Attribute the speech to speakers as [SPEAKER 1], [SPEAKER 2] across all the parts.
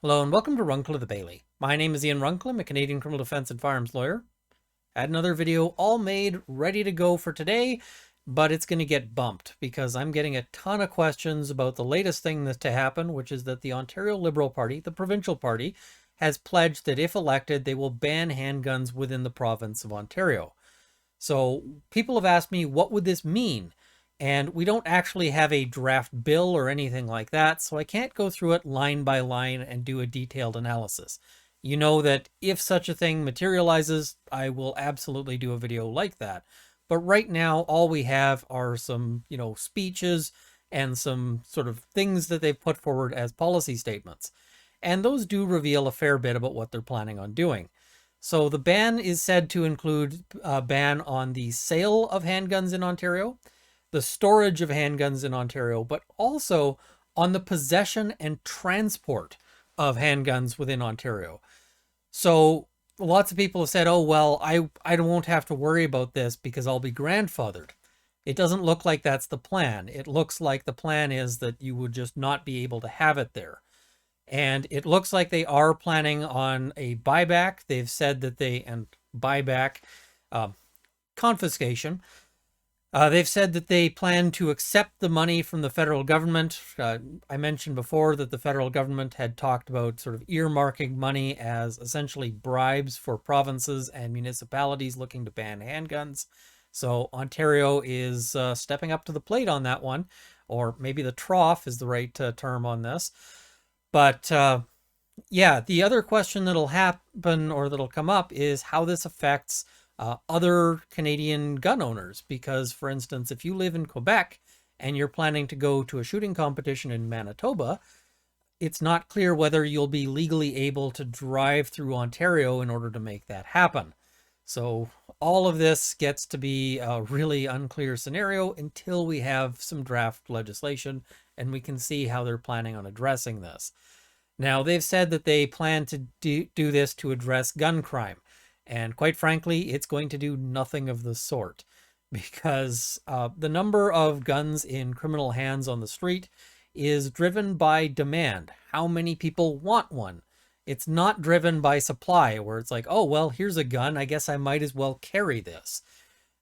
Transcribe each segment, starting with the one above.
[SPEAKER 1] Hello and welcome to Runkle of the Bailey. My name is Ian Runkle. I'm a Canadian criminal defense and firearms lawyer. I had another video all made, ready to go for today, but it's going to get bumped because I'm getting a ton of questions about the latest thing that's to happen, which is that the Ontario Liberal Party, the provincial party, has pledged that if elected, they will ban handguns within the province of Ontario. So people have asked me, what would this mean? And we don't actually have a draft bill or anything like that, so I can't go through it line by line and do a detailed analysis. You know that if such a thing materializes, I will absolutely do a video like that. But right now, all we have are some, speeches and some sort of things that they've put forward as policy statements. And those do reveal a fair bit about what they're planning on doing. So the ban is said to include a ban on the sale of handguns in Ontario, the storage of handguns in Ontario, but also on the possession and transport of handguns within Ontario. So lots of people have said, oh, well, I won't have to worry about this because I'll be grandfathered. It doesn't look like that's the plan. It looks like the plan is that you would just not be able to have it there. And it looks like they are planning on a buyback. They've said that and buyback, uh, confiscation. They've said that they plan to accept the money from the federal government. I mentioned before that the federal government had talked about sort of earmarking money as essentially bribes for provinces and municipalities looking to ban handguns. So Ontario is stepping up to the plate on that one, or maybe the trough is the right term on this. But yeah, the other question that'll happen or that'll come up is how this affects other Canadian gun owners. Because, for instance, if you live in Quebec and you're planning to go to a shooting competition in Manitoba, it's not clear whether you'll be legally able to drive through Ontario in order to make that happen. So all of this gets to be a really unclear scenario until we have some draft legislation and we can see how they're planning on addressing this. Now, they've said that they plan to do this to address gun crime. And quite frankly, it's going to do nothing of the sort because the number of guns in criminal hands on the street is driven by demand. How many people want one? It's not driven by supply, where it's like, oh, well, here's a gun. I guess I might as well carry this.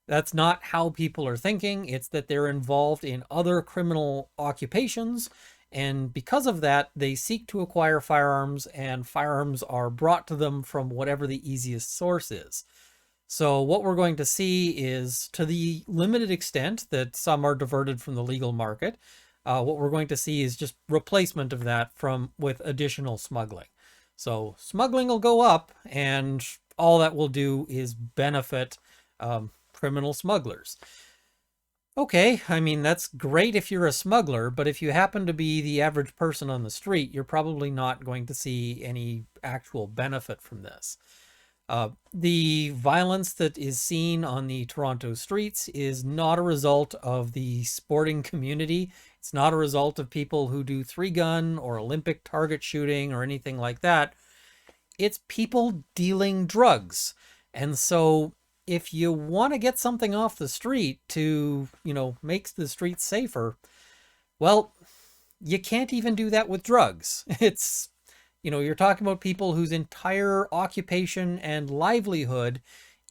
[SPEAKER 1] That's not how people are thinking. It's that they're involved in other criminal occupations. And because of that, they seek to acquire firearms, and firearms are brought to them from whatever the easiest source is. So what we're going to see is, to the limited extent that some are diverted from the legal market, what we're going to see is just replacement of that with additional smuggling. So smuggling will go up, and all that will do is benefit criminal smugglers. Okay, I mean, that's great if you're a smuggler, but if you happen to be the average person on the street, you're probably not going to see any actual benefit from this. The violence that is seen on the Toronto streets is not a result of the sporting community. It's not a result of people who do three-gun or Olympic target shooting or anything like that. It's people dealing drugs. And so if you want to get something off the street to, make the streets safer, well, you can't even do that with drugs. It's, you're talking about people whose entire occupation and livelihood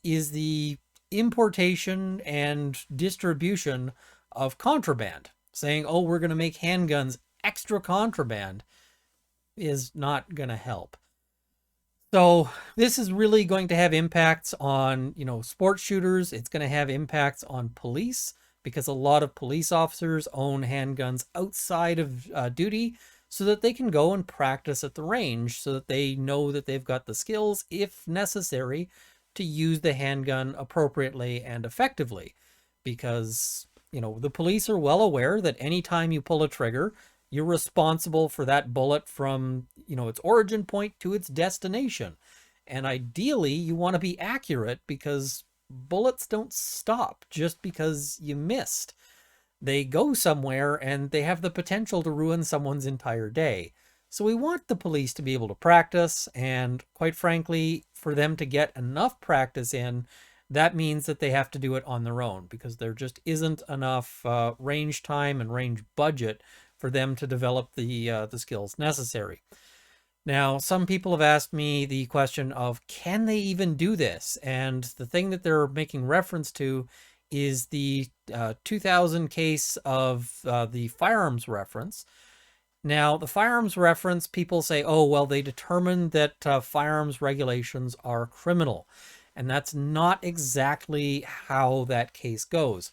[SPEAKER 1] is the importation and distribution of contraband. Saying, oh, we're going to make handguns extra contraband is not going to help. So this is really going to have impacts on, sports shooters. It's going to have impacts on police because a lot of police officers own handguns outside of duty so that they can go and practice at the range so that they know that they've got the skills, if necessary, to use the handgun appropriately and effectively. Because, the police are well aware that anytime you pull a trigger, you're responsible for that bullet from, its origin point to its destination. And ideally, you want to be accurate because bullets don't stop just because you missed. They go somewhere and they have the potential to ruin someone's entire day. So we want the police to be able to practice, and quite frankly, for them to get enough practice in, that means that they have to do it on their own because there just isn't enough range time and range budget for them to develop the skills necessary. Now, some people have asked me the question of, can they even do this? And the thing that they're making reference to is the 2000 case of the firearms reference. Now, the firearms reference, people say, oh, well, they determined that firearms regulations are criminal. And that's not exactly how that case goes.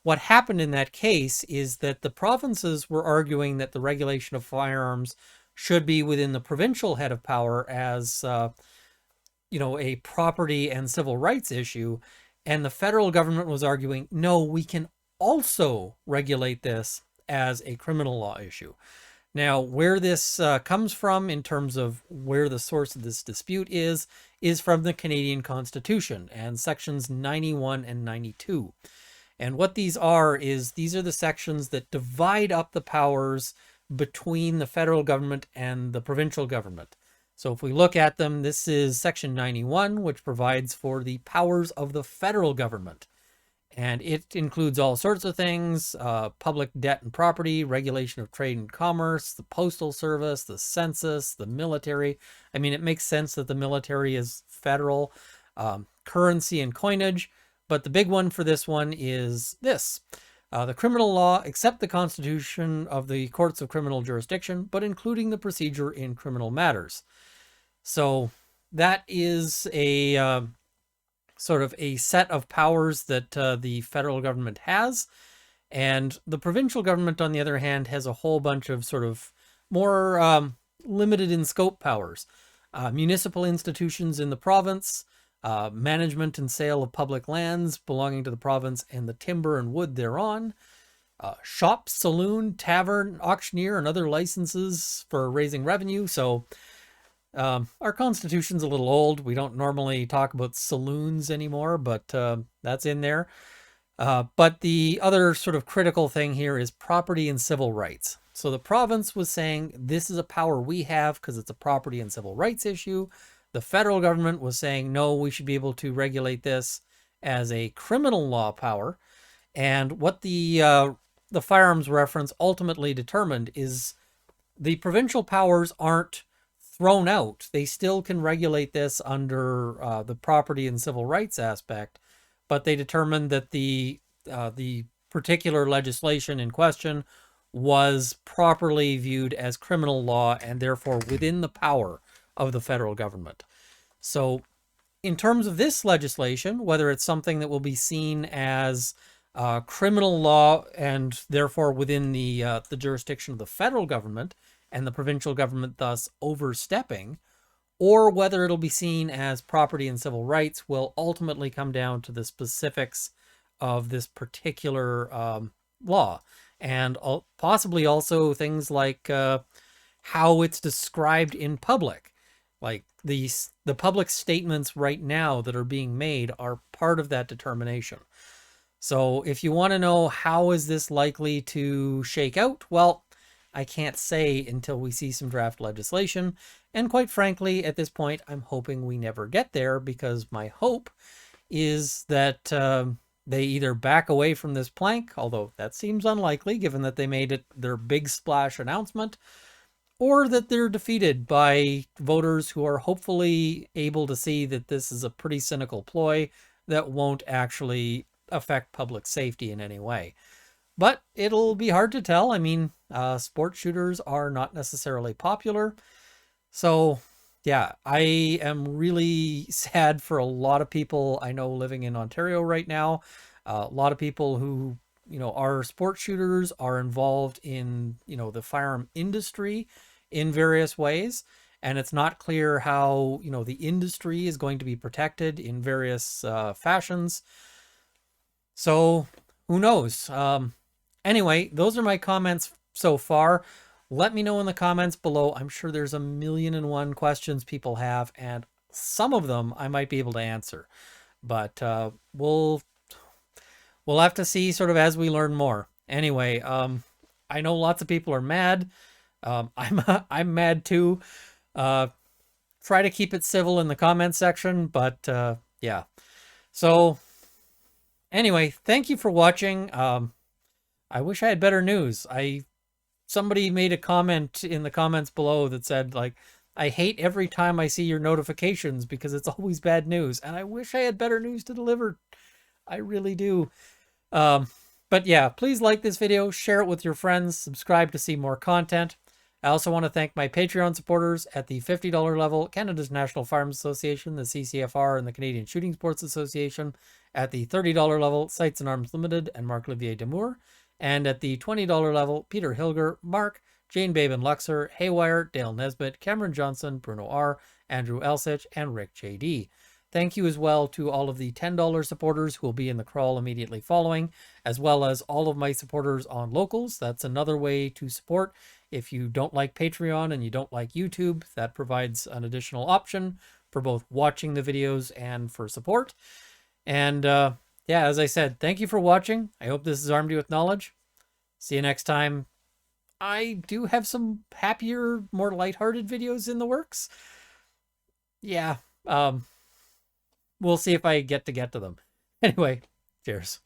[SPEAKER 1] What happened in that case is that the provinces were arguing that the regulation of firearms should be within the provincial head of power as, a property and civil rights issue. And the federal government was arguing, no, we can also regulate this as a criminal law issue. Now, where this comes from in terms of where the source of this dispute is from the Canadian Constitution and sections 91 and 92. And what these are the sections that divide up the powers between the federal government and the provincial government. So if we look at them, this is section 91, which provides for the powers of the federal government. And it includes all sorts of things, public debt and property, regulation of trade and commerce, the postal service, the census, the military. I mean, it makes sense that the military is federal, currency and coinage. But the big one for this one is this. The criminal law, except the constitution of the courts of criminal jurisdiction, but including the procedure in criminal matters. So that is a sort of a set of powers that the federal government has. And the provincial government, on the other hand, has a whole bunch of sort of more limited in scope powers. Municipal institutions in the province, management and sale of public lands belonging to the province and the timber and wood thereon, shop, saloon, tavern, auctioneer, and other licenses for raising revenue. So our constitution's a little old. We don't normally talk about saloons anymore, but that's in there. But the other sort of critical thing here is property and civil rights. So the province was saying this is a power we have because it's a property and civil rights issue. The federal government was saying, no, we should be able to regulate this as a criminal law power. And what the firearms reference ultimately determined is the provincial powers aren't thrown out. They still can regulate this under the property and civil rights aspect, but they determined that the particular legislation in question was properly viewed as criminal law and therefore within the power of the federal government. So in terms of this legislation, whether it's something that will be seen as criminal law and therefore within the jurisdiction of the federal government and the provincial government thus overstepping, or whether it'll be seen as property and civil rights, will ultimately come down to the specifics of this particular law. And possibly also things like how it's described in public. Like the public statements right now that are being made are part of that determination. So if you want to know how is this likely to shake out, well, I can't say until we see some draft legislation. And quite frankly, at this point, I'm hoping we never get there, because my hope is that they either back away from this plank, although that seems unlikely given that they made it their big splash announcement, or that they're defeated by voters who are hopefully able to see that this is a pretty cynical ploy that won't actually affect public safety in any way. But it'll be hard to tell. I mean, sport shooters are not necessarily popular. So yeah, I am really sad for a lot of people I know living in Ontario right now. A lot of people who, are sport shooters, are involved in, the firearm industry in various ways. And it's not clear how, the industry is going to be protected in various fashions. So who knows? Anyway, those are my comments so far. Let me know in the comments below. I'm sure there's a million and one questions people have, and some of them I might be able to answer. But we'll have to see sort of as we learn more. Anyway, I know lots of people are mad. I'm mad too. Try to keep it civil in the comments section, but yeah. So anyway, thank you for watching. I wish I had better news. Somebody made a comment in the comments below that said, like, I hate every time I see your notifications because it's always bad news, and I wish I had better news to deliver. I really do. Um, but yeah, please like this video, share it with your friends, subscribe to see more content. I also want to thank my Patreon supporters at the $50 level, Canada's National Firearms Association, the CCFR, and the Canadian Shooting Sports Association; at the $30 level, Sights and Arms Limited and Marc-Olivier Damour; and at the $20 level, Peter Hilger, Mark, Jane Babe and Luxor, Haywire, Dale Nesbitt, Cameron Johnson, Bruno R., Andrew Elsich, and Rick J.D. Thank you as well to all of the $10 supporters who will be in the crawl immediately following, as well as all of my supporters on Locals. That's another way to support. If you don't like Patreon and you don't like YouTube, that provides an additional option for both watching the videos and for support. And yeah, as I said, thank you for watching. I hope this has armed you with knowledge. See you next time. I do have some happier, more lighthearted videos in the works. Yeah, we'll see if I get to them. Anyway, cheers.